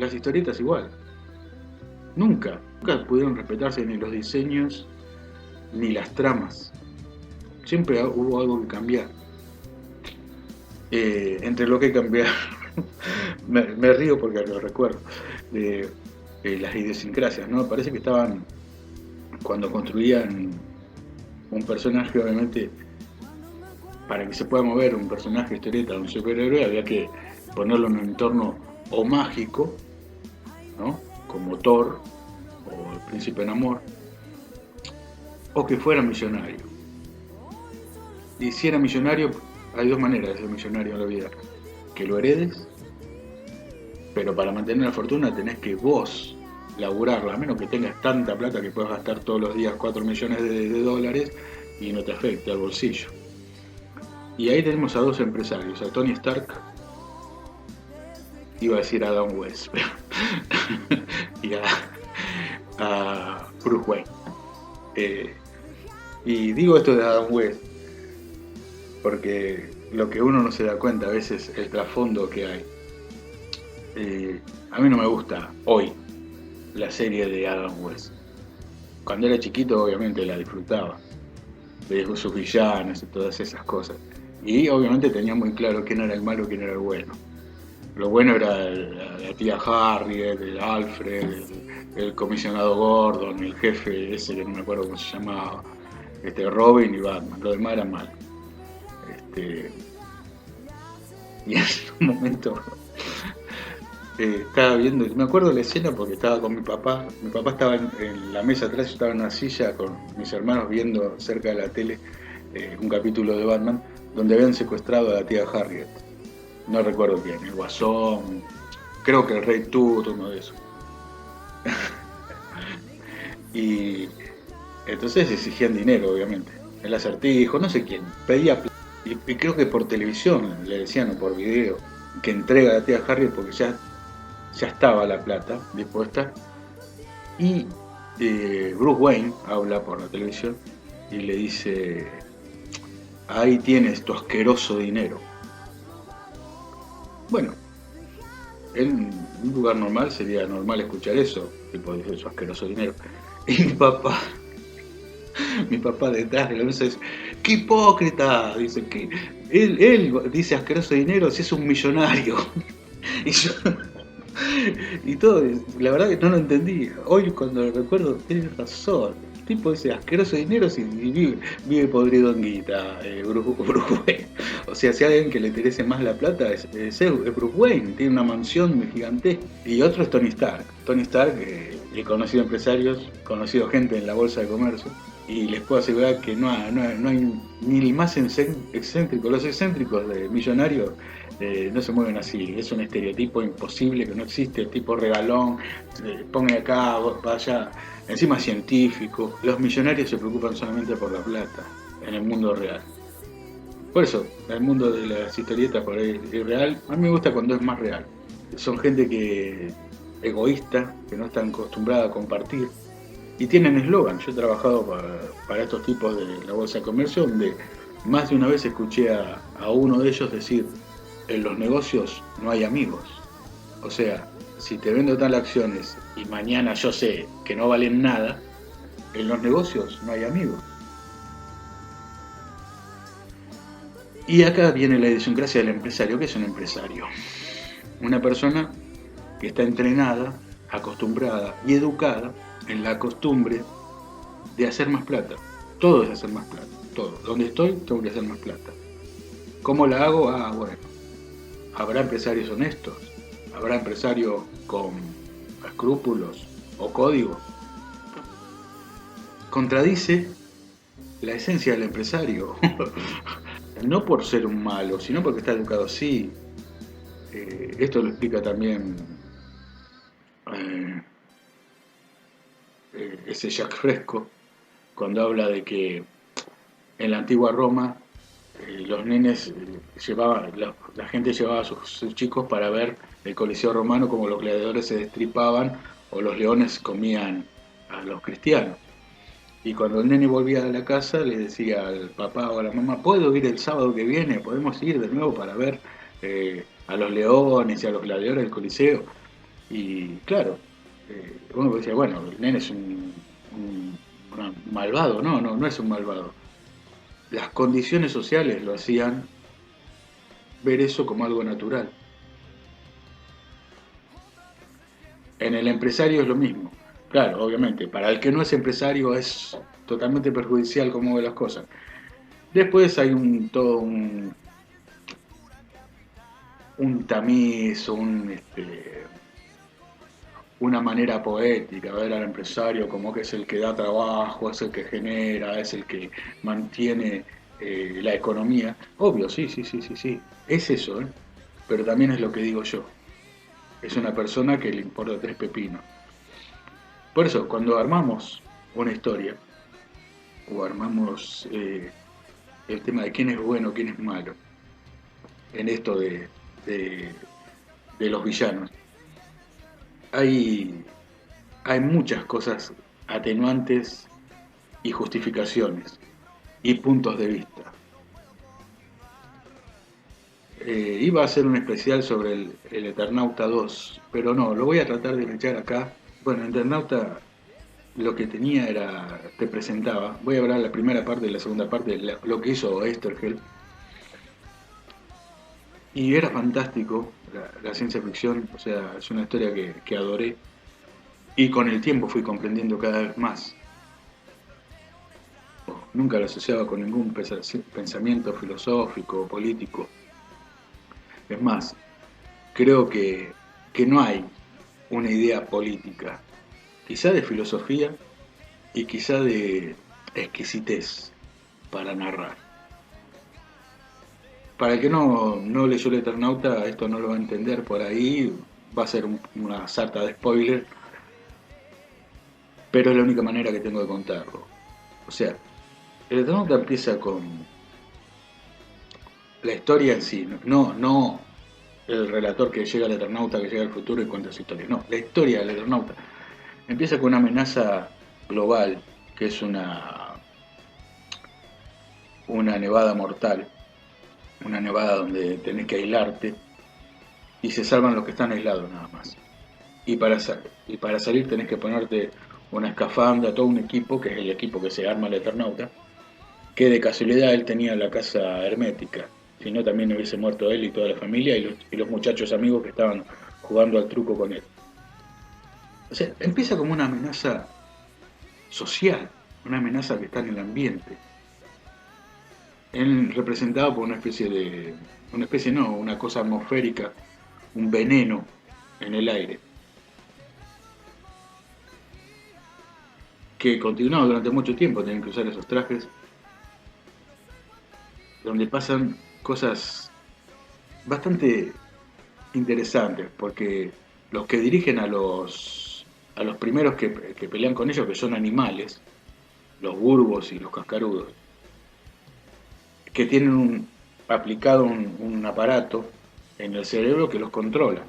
las historietas igual. Nunca pudieron respetarse ni los diseños ni las tramas. Siempre hubo algo que cambiar. Entre lo que cambiar, me río porque lo recuerdo, de las idiosincrasias, ¿no? Parece que estaban, cuando construían un personaje, obviamente, para que se pueda mover un personaje historieta, un superhéroe, había que ponerlo en un entorno o mágico, ¿no? Como Thor o el Príncipe en Amor, o que fuera millonario. Y si era millonario, hay dos maneras de ser millonario en la vida: que lo heredes, pero para mantener la fortuna tenés que vos laburarla, a menos que tengas tanta plata que puedas gastar todos los días 4 millones de dólares y no te afecte al bolsillo. Y ahí tenemos a dos empresarios, a Tony Stark, iba a decir a Adam West, y a Bruce Wayne. Y digo esto de Adam West porque lo que uno no se da cuenta a veces es el trasfondo que hay. A mí no me gusta hoy la serie de Adam West. Cuando era chiquito obviamente la disfrutaba, de sus villanos y todas esas cosas. Y obviamente tenía muy claro quién era el malo y quién era el bueno. Lo bueno era la tía Harriet, el Alfred, el comisionado Gordon, el jefe ese que no me acuerdo cómo se llamaba, Robin y Batman. Lo demás era malo. Y en un momento estaba viendo, me acuerdo de la escena porque estaba con mi papá estaba en la mesa atrás, yo estaba en una silla con mis hermanos viendo cerca de la tele un capítulo de Batman donde habían secuestrado a la tía Harriet. No recuerdo quién, el Guasón, creo que el Rey Tut, uno de esos. Y entonces exigían dinero, obviamente. El Acertijo, no sé quién, pedía plata. Y creo que por televisión le decían, o por video, que entrega a la tía Harriet porque ya estaba la plata dispuesta. Y Bruce Wayne habla por la televisión y le dice: ahí tienes tu asqueroso dinero. Bueno, en un lugar normal sería normal escuchar eso, tipo, dice su asqueroso dinero. Y mi papá detrás de la mesa dice: ¡qué hipócrita! Dice que él dice asqueroso dinero si es un millonario. Y yo, y todo, la verdad que no lo entendí. Hoy cuando lo recuerdo, tienes razón. El tipo dice asqueroso dinero si vive podrido en guita, Bruce Wayne. O sea, si a alguien que le interese más la plata es Bruce Wayne, tiene una mansión gigantesca. Y otro es Tony Stark. Tony Stark, he conocido empresarios, conocido gente en la bolsa de comercio, y les puedo asegurar que no hay ni el más excéntrico. Los excéntricos de millonarios no se mueven así, es un estereotipo imposible que no existe, el tipo regalón, ponga acá, vaya, encima científico. Los millonarios se preocupan solamente por la plata en el mundo real. Por eso, el mundo de las historietas por ahí es real. A mí me gusta cuando es más real. Son gente que egoísta, que no están acostumbrada a compartir. Y tienen eslogan. Yo he trabajado para estos tipos de la bolsa de comercio, donde más de una vez escuché a uno de ellos decir: en los negocios no hay amigos. O sea, si te vendo tal acciones y mañana yo sé que no valen nada, en los negocios no hay amigos. Y acá viene la idiosincrasia del empresario. ¿Qué es un empresario? Una persona que está entrenada, acostumbrada y educada en la costumbre de hacer más plata. Todo es hacer más plata, todo. Donde estoy tengo que hacer más plata. ¿Cómo la hago? Bueno, habrá empresarios honestos, habrá empresarios con escrúpulos o códigos. Contradice la esencia del empresario. No por ser un malo, sino porque está educado así. Esto lo explica también ese Jacques Fresco, cuando habla de que en la antigua Roma los nenes la gente llevaba a sus chicos para ver el Coliseo romano, como los gladiadores se destripaban o los leones comían a los cristianos. Y cuando el nene volvía a la casa le decía al papá o a la mamá: ¿puedo ir el sábado que viene? ¿Podemos ir de nuevo para ver a los leones y a los gladiadores del Coliseo? Y claro, uno decía, bueno, el nene es un malvado. No, no, no es un malvado. Las condiciones sociales lo hacían ver eso como algo natural. En el empresario es lo mismo. Claro, obviamente, para el que no es empresario es totalmente perjudicial cómo ve las cosas. Después hay un tamiz, una manera poética, ver al empresario como que es el que da trabajo, es el que genera, es el que mantiene la economía. Obvio, sí, sí, sí, sí, sí. Es eso, ¿eh? Pero también es lo que digo yo. Es una persona que le importa tres pepinos. Por eso, cuando armamos una historia, o armamos el tema de quién es bueno, quién es malo, en esto de, de los villanos, hay, hay muchas cosas atenuantes y justificaciones y puntos de vista. Iba a hacer un especial sobre el Eternauta 2, pero no, lo voy a tratar de echar acá. Bueno, el Eternauta lo que tenía era, te presentaba, voy a hablar la primera parte y la segunda parte, lo que hizo Estergel, y era fantástico la ciencia ficción, o sea, es una historia que adoré, y con el tiempo fui comprendiendo cada vez más. Nunca lo asociaba con ningún pensamiento filosófico o político. Es más, creo que no hay una idea política, quizá de filosofía y quizá de exquisitez para narrar. Para el que no leyó el Eternauta, esto no lo va a entender por ahí, va a ser una sarta de spoiler, pero es la única manera que tengo de contarlo. O sea, el Eternauta empieza con la historia en sí, no el relator que llega al Eternauta, que llega al futuro y cuenta su historia, no, la historia del Eternauta empieza con una amenaza global, que es una nevada mortal, una nevada donde tenés que aislarte y se salvan los que están aislados nada más. Y para salir tenés que ponerte una escafandra, todo un equipo, que es el equipo que se arma el Eternauta, que de casualidad él tenía la casa hermética, si no también hubiese muerto él y toda la familia y los muchachos amigos que estaban jugando al truco con él. O sea, empieza como una amenaza social, una amenaza que está en el ambiente. Él representado por una especie no, una cosa atmosférica, un veneno en el aire, que continuaba durante mucho tiempo, tienen que usar esos trajes, donde pasan cosas bastante interesantes, porque los que dirigen a los primeros que pelean con ellos, que son animales, los burbos y los cascarudos, que tienen aplicado un aparato en el cerebro que los controla.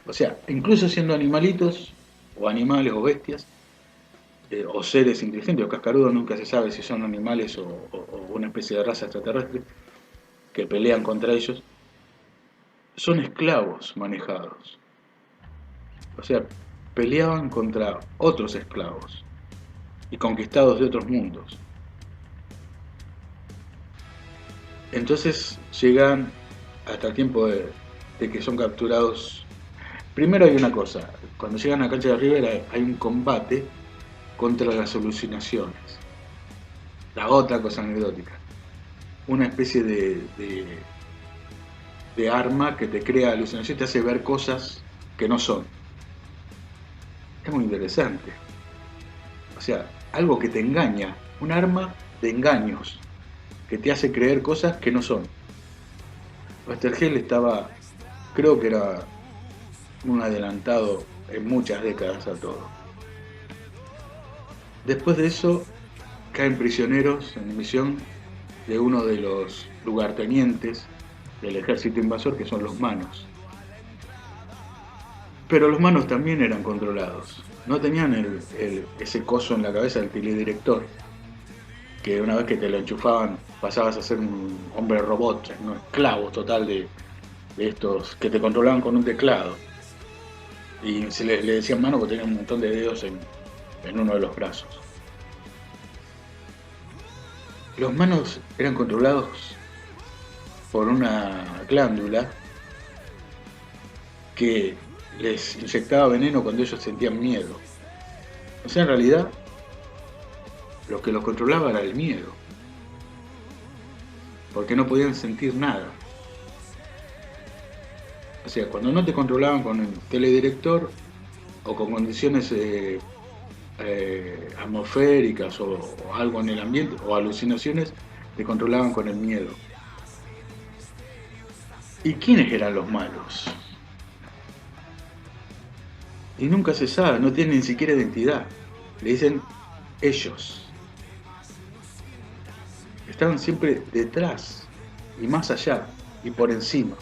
O sea, incluso siendo animalitos, o animales o bestias, o seres inteligentes, los cascarudos nunca se sabe si son animales o una especie de raza extraterrestre, que pelean contra ellos, son esclavos manejados. O sea, peleaban contra otros esclavos y conquistados de otros mundos. Entonces llegan hasta el tiempo de que son capturados. Primero hay una cosa, cuando llegan a cancha de River hay un combate contra las alucinaciones. La otra cosa anecdótica. Una especie de arma que te crea alucinación, te hace ver cosas que no son. Es muy interesante. O sea, algo que te engaña, un arma de engaños, que te hace creer cosas que no son. Westergel estaba, creo que era un adelantado en muchas décadas a todo. Después de eso, caen prisioneros en misión de uno de los lugartenientes del ejército invasor, que son los manos. Pero los manos también eran controlados. No tenían ese coso en la cabeza del teledirector, que una vez que te lo enchufaban pasabas a ser un hombre robot, un esclavo total de estos que te controlaban con un teclado. Y le decían mano porque tenía un montón de dedos en uno de los brazos. Los manos eran controlados por una glándula que les inyectaba veneno cuando ellos sentían miedo. O sea, en realidad, lo que los controlaba era el miedo, porque no podían sentir nada. O sea, cuando no te controlaban con el teledirector o con condiciones atmosféricas o algo en el ambiente o alucinaciones, te controlaban con el miedo. ¿Y quiénes eran los malos? Y nunca se sabe, no tienen ni siquiera identidad. Le dicen ellos. Estaban siempre detrás y más allá y por encima.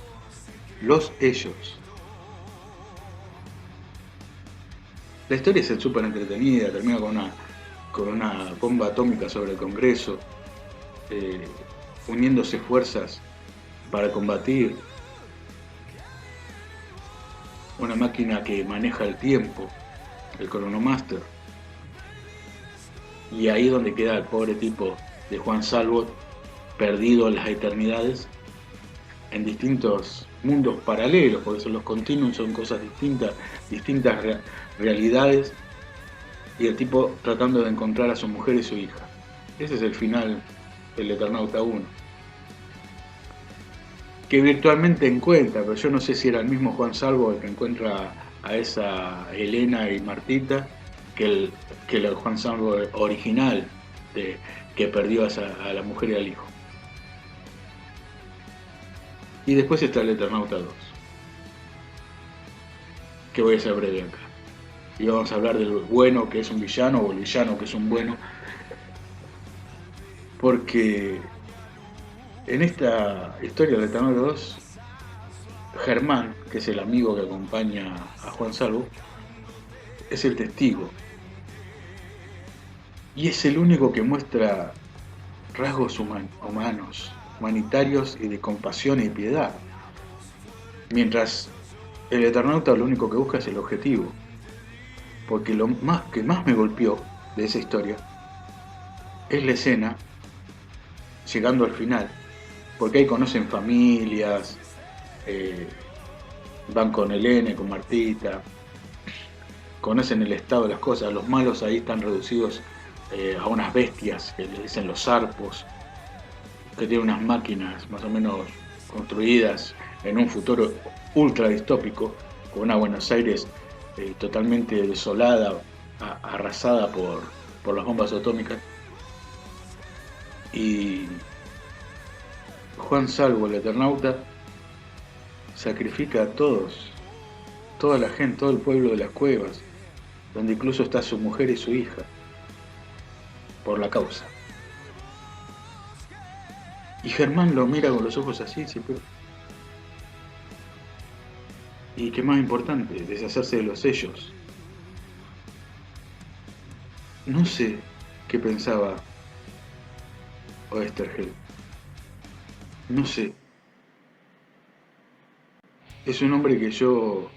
Los ellos. La historia es súper entretenida, termina con una bomba atómica sobre el Congreso, eh, uniéndose fuerzas para combatir una máquina que maneja el tiempo, el Chronomaster. Y ahí donde queda el pobre tipo de Juan Salvo, perdido en las eternidades, en distintos mundos paralelos, porque son los continuos, son cosas distintas realidades, y el tipo tratando de encontrar a su mujer y su hija. Ese es el final del Eternauta 1. Que virtualmente encuentra, pero yo no sé si era el mismo Juan Salvo el que encuentra a esa Elena y Martita, que el Juan Salvo original, que perdió a la mujer y al hijo. Y después está el Eternauta 2, que voy a ser breve acá. Y vamos a hablar del bueno que es un villano o el villano que es un bueno, porque en esta historia del Eternauta 2, Germán, que es el amigo que acompaña a Juan Salvo, es el testigo. Y es el único que muestra rasgos humanos, humanitarios y de compasión y piedad. Mientras el Eternauta lo único que busca es el objetivo. Porque lo que más me golpeó de esa historia es la escena llegando al final. Porque ahí conocen familias, van con Elena, con Martita, conocen el estado de las cosas. Los malos ahí están reducidos a unas bestias que le dicen los zarpos, que tienen unas máquinas más o menos construidas en un futuro ultra distópico, con una Buenos Aires totalmente desolada, arrasada por las bombas atómicas. Y Juan Salvo, el Eternauta, sacrifica a todos, toda la gente, todo el pueblo de las cuevas, donde incluso está su mujer y su hija, por la causa. Y Germán lo mira con los ojos así, siempre. Y qué más importante, deshacerse de los sellos. No sé qué pensaba Oesterheld. No sé. Es un hombre que yo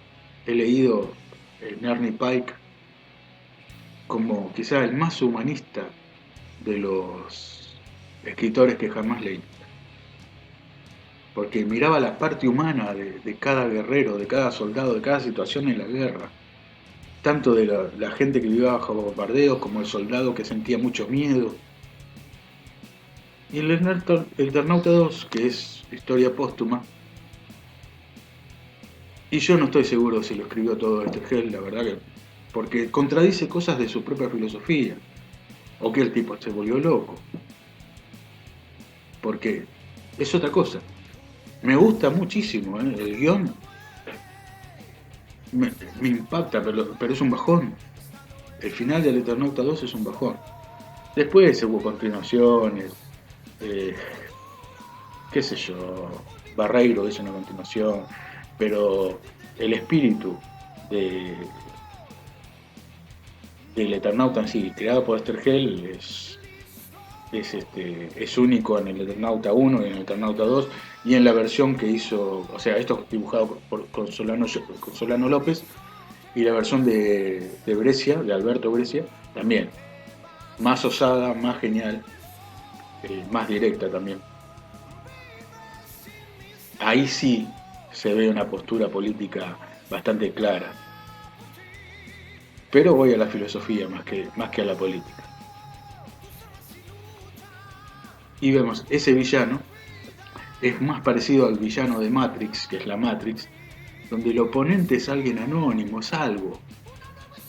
he leído en Ernie Pike como quizá el más humanista de los escritores que jamás leí. Porque miraba la parte humana de cada guerrero, de cada soldado, de cada situación en la guerra. Tanto de la gente que vivía bajo bombardeos como el soldado que sentía mucho miedo. Y el Eternauta 2, que es historia póstuma, y yo no estoy seguro si lo escribió todo Oesterheld, la verdad que, porque contradice cosas de su propia filosofía, o que el tipo se volvió loco, porque es otra cosa. Me gusta muchísimo, el guión me impacta, pero es un bajón. El final del Eternauta 2 es un bajón. Después hubo continuaciones, eh, qué sé yo, Barreiro hizo una continuación, pero el espíritu de, del Eternauta en sí, creado por Oesterheld, es único en el Eternauta 1 y en el Eternauta 2, y en la versión que hizo, o sea, esto es dibujado con Solano López, Y la versión de Brescia, de Alberto Brescia, también. Más osada, más genial, más directa también. Ahí sí se ve una postura política bastante clara. Pero voy a la filosofía más que a la política. Y vemos, ese villano es más parecido al villano de Matrix, que es la Matrix, donde el oponente es alguien anónimo, es algo,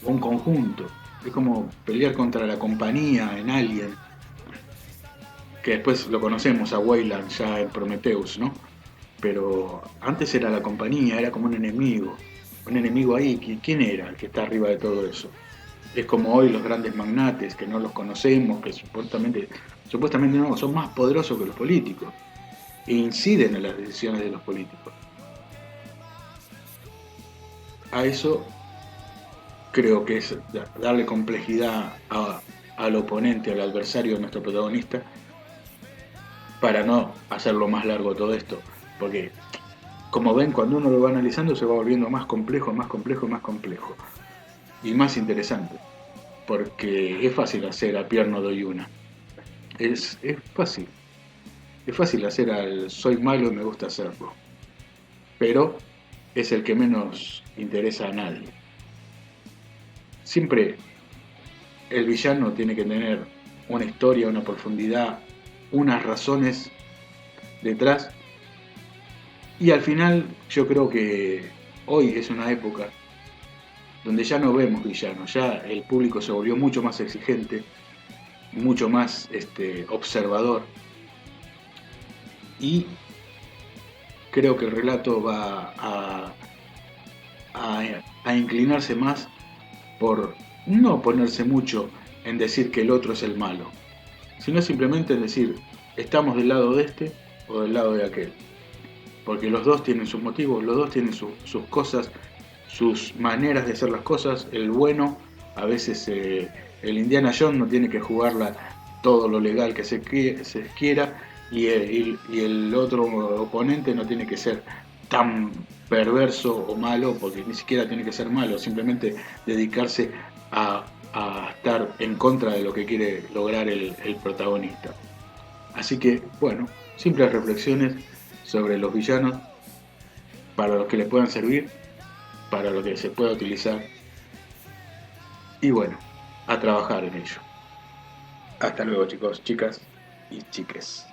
o un conjunto. Es como pelear contra la compañía en Alien, que después lo conocemos a Weyland ya en Prometheus, ¿no? Pero antes era la compañía, era como un enemigo ahí. ¿Quién era el que está arriba de todo eso? Es como hoy los grandes magnates que no los conocemos, que supuestamente no, son más poderosos que los políticos e inciden en las decisiones de los políticos. A eso creo que es darle complejidad al oponente, al adversario de nuestro protagonista, para no hacerlo más largo todo esto. Porque, como ven, cuando uno lo va analizando se va volviendo más complejo, más complejo, más complejo. Y más interesante. Porque es fácil hacer a Pierre no doy una. Es fácil. Es fácil hacer al soy malo y me gusta hacerlo. Pero es el que menos interesa a nadie. Siempre el villano tiene que tener una historia, una profundidad, unas razones detrás. Y al final yo creo que hoy es una época donde ya no vemos villanos, ya el público se volvió mucho más exigente, mucho más observador, y creo que el relato va a inclinarse más por no ponerse mucho en decir que el otro es el malo, sino simplemente en decir, estamos del lado de este o del lado de aquel. Porque los dos tienen sus motivos, los dos tienen sus cosas, sus maneras de hacer las cosas. El bueno, a veces el Indiana Jones no tiene que jugarla todo lo legal que se quiera, y el otro oponente no tiene que ser tan perverso o malo, porque ni siquiera tiene que ser malo, simplemente dedicarse a estar en contra de lo que quiere lograr el protagonista. Así que, bueno, simples reflexiones sobre los villanos, para los que les puedan servir, para lo que se pueda utilizar, y bueno, a trabajar en ello. Hasta luego, chicos, chicas y chiques.